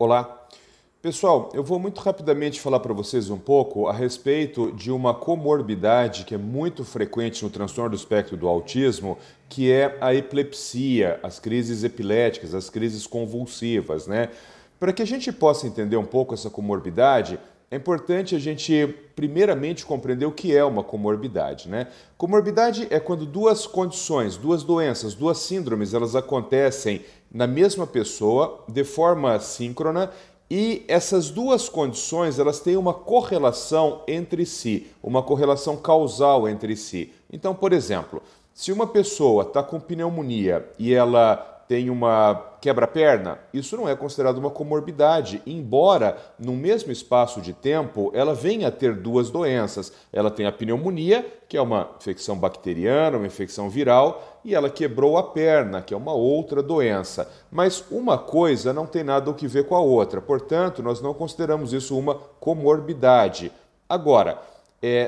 Olá. Pessoal, eu vou muito rapidamente falar para vocês um pouco a respeito de uma comorbidade que é muito frequente no transtorno do espectro do autismo, que é a epilepsia, as crises epiléticas, as crises convulsivas, né? Para que a gente possa entender um pouco essa comorbidade, é importante a gente primeiramente compreender o que é uma comorbidade, né? Comorbidade é quando duas condições, duas doenças, duas síndromes, elas acontecem na mesma pessoa de forma síncrona. E essas duas condições, elas têm uma correlação entre si, uma correlação causal entre si. Então, por exemplo, se uma pessoa está com pneumonia e ela tem uma quebra-perna, isso não é considerado uma comorbidade, embora no mesmo espaço de tempo ela venha a ter duas doenças. Ela tem a pneumonia, que é uma infecção bacteriana, uma infecção viral, e ela quebrou a perna, que é uma outra doença. Mas uma coisa não tem nada a ver com a outra, portanto, nós não consideramos isso uma comorbidade. Agora,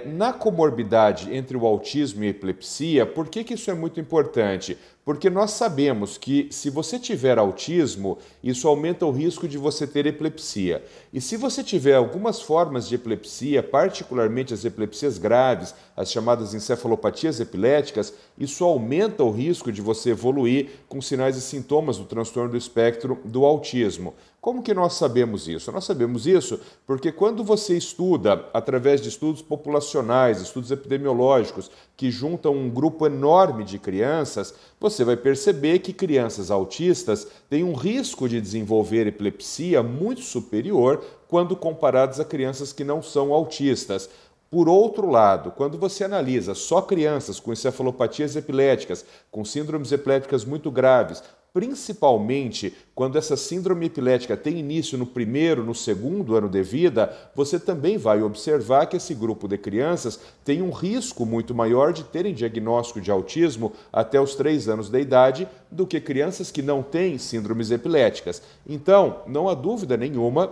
na comorbidade entre o autismo e a epilepsia, por que isso é muito importante? Porque nós sabemos que se você tiver autismo, isso aumenta o risco de você ter epilepsia. E se você tiver algumas formas de epilepsia, particularmente as epilepsias graves, as chamadas encefalopatias epiléticas, isso aumenta o risco de você evoluir com sinais e sintomas do transtorno do espectro do autismo. Como que nós sabemos isso? Nós sabemos isso porque quando você estuda, através de estudos populacionais, estudos epidemiológicos, que juntam um grupo enorme de crianças, você vai perceber que crianças autistas têm um risco de desenvolver epilepsia muito superior quando comparadas a crianças que não são autistas. Por outro lado, quando você analisa só crianças com encefalopatias epiléticas, com síndromes epiléticas muito graves, principalmente quando essa síndrome epilética tem início no primeiro, no segundo ano de vida, você também vai observar que esse grupo de crianças tem um risco muito maior de terem diagnóstico de autismo até os 3 anos de idade do que crianças que não têm síndromes epiléticas. Então, não há dúvida nenhuma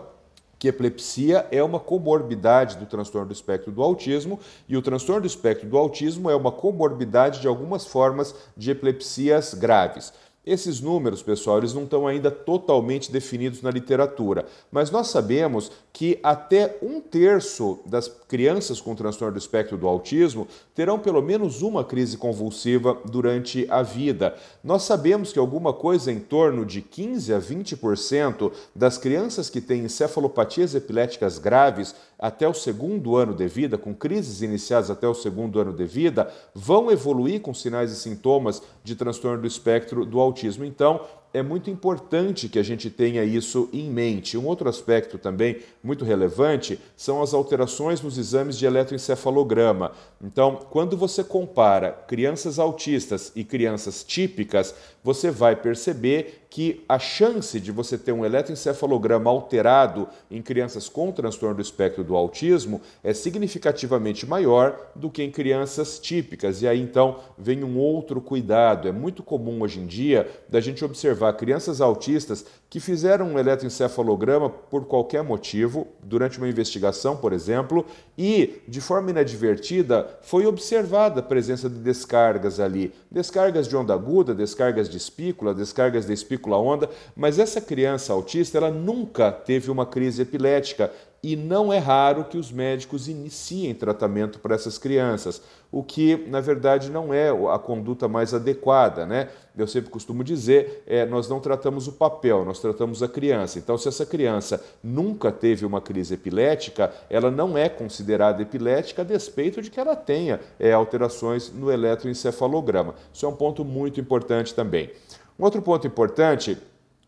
que epilepsia é uma comorbidade do transtorno do espectro do autismo e o transtorno do espectro do autismo é uma comorbidade de algumas formas de epilepsias graves. Esses números, pessoal, eles não estão ainda totalmente definidos na literatura, mas nós sabemos que até 1/3 das crianças com transtorno do espectro do autismo terão pelo menos uma crise convulsiva durante a vida. Nós sabemos que alguma coisa em torno de 15 a 20% das crianças que têm encefalopatias epiléticas graves até o segundo ano de vida, com crises iniciadas até o segundo ano de vida, vão evoluir com sinais e sintomas de transtorno do espectro do autismo. Então, é muito importante que a gente tenha isso em mente. Um outro aspecto também muito relevante são as alterações nos exames de eletroencefalograma. Então, quando você compara crianças autistas e crianças típicas, você vai perceber que a chance de você ter um eletroencefalograma alterado em crianças com transtorno do espectro do autismo é significativamente maior do que em crianças típicas. E aí, então, vem um outro cuidado. É muito comum hoje em dia da gente observar crianças autistas que fizeram um eletroencefalograma por qualquer motivo, durante uma investigação, por exemplo, e, de forma inadvertida, foi observada a presença de descargas ali. Descargas de onda aguda, descargas de espícula, descargas de espícula-onda, mas essa criança autista, ela nunca teve uma crise epilética. E não é raro que os médicos iniciem tratamento para essas crianças, o que, na verdade, não é a conduta mais adequada, né? Eu sempre costumo dizer, nós não tratamos o papel, nós tratamos a criança. Então, se essa criança nunca teve uma crise epilética, ela não é considerada epilética a despeito de que ela tenha alterações no eletroencefalograma. Isso é um ponto muito importante também. Um outro ponto importante,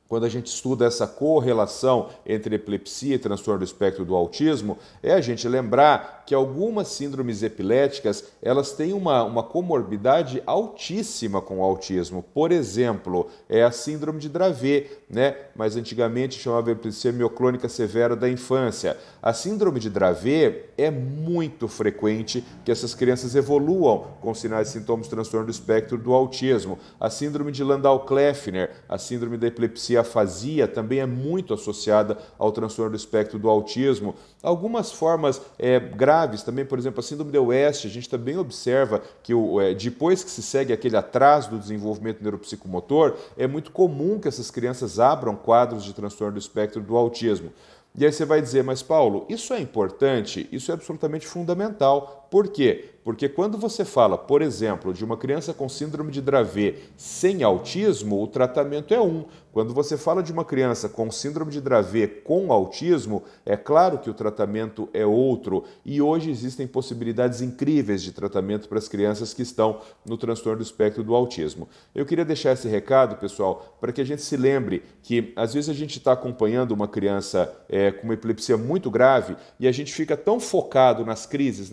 quando a gente estuda essa correlação entre epilepsia e transtorno do espectro do autismo, é a gente lembrar que algumas síndromes epiléticas, elas têm uma comorbidade altíssima com o autismo. Por exemplo, é a síndrome de Dravet, né? Mas antigamente chamava epilepsia mioclônica severa da infância. A síndrome de Dravet é muito frequente que essas crianças evoluam com sinais e sintomas do transtorno do espectro do autismo. A síndrome de Landau-Kleffner, a síndrome da epilepsia afasia, também é muito associada ao transtorno do espectro do autismo. Algumas formas graves graves também, por exemplo, a síndrome de West, a gente também observa que depois que se segue aquele atraso do desenvolvimento neuropsicomotor, é muito comum que essas crianças abram quadros de transtorno do espectro do autismo. E aí você vai dizer, mas Paulo, isso é importante? Isso é absolutamente fundamental. Por quê? Porque quando você fala, por exemplo, de uma criança com síndrome de Dravet sem autismo, o tratamento é um. Quando você fala de uma criança com síndrome de Dravet com autismo, é claro que o tratamento é outro. E hoje existem possibilidades incríveis de tratamento para as crianças que estão no transtorno do espectro do autismo. Eu queria deixar esse recado, pessoal, para que a gente se lembre que às vezes a gente está acompanhando uma criança com uma epilepsia muito grave e a gente fica tão focado nas crises,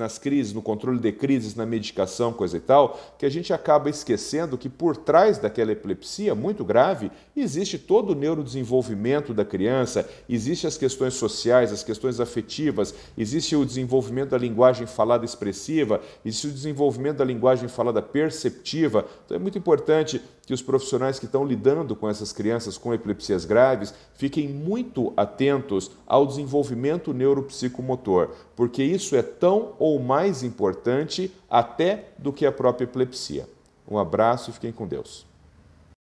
no controle de crises, na medicação, coisa e tal, que a gente acaba esquecendo que por trás daquela epilepsia muito grave existe todo o neurodesenvolvimento da criança, existem as questões sociais, as questões afetivas, existe o desenvolvimento da linguagem falada expressiva, existe o desenvolvimento da linguagem falada perceptiva. Então é muito importante que os profissionais que estão lidando com essas crianças com epilepsias graves fiquem muito atentos ao desenvolvimento neuropsicomotor, porque isso é tão ou mais importante até do que a própria epilepsia. Um abraço e fiquem com Deus.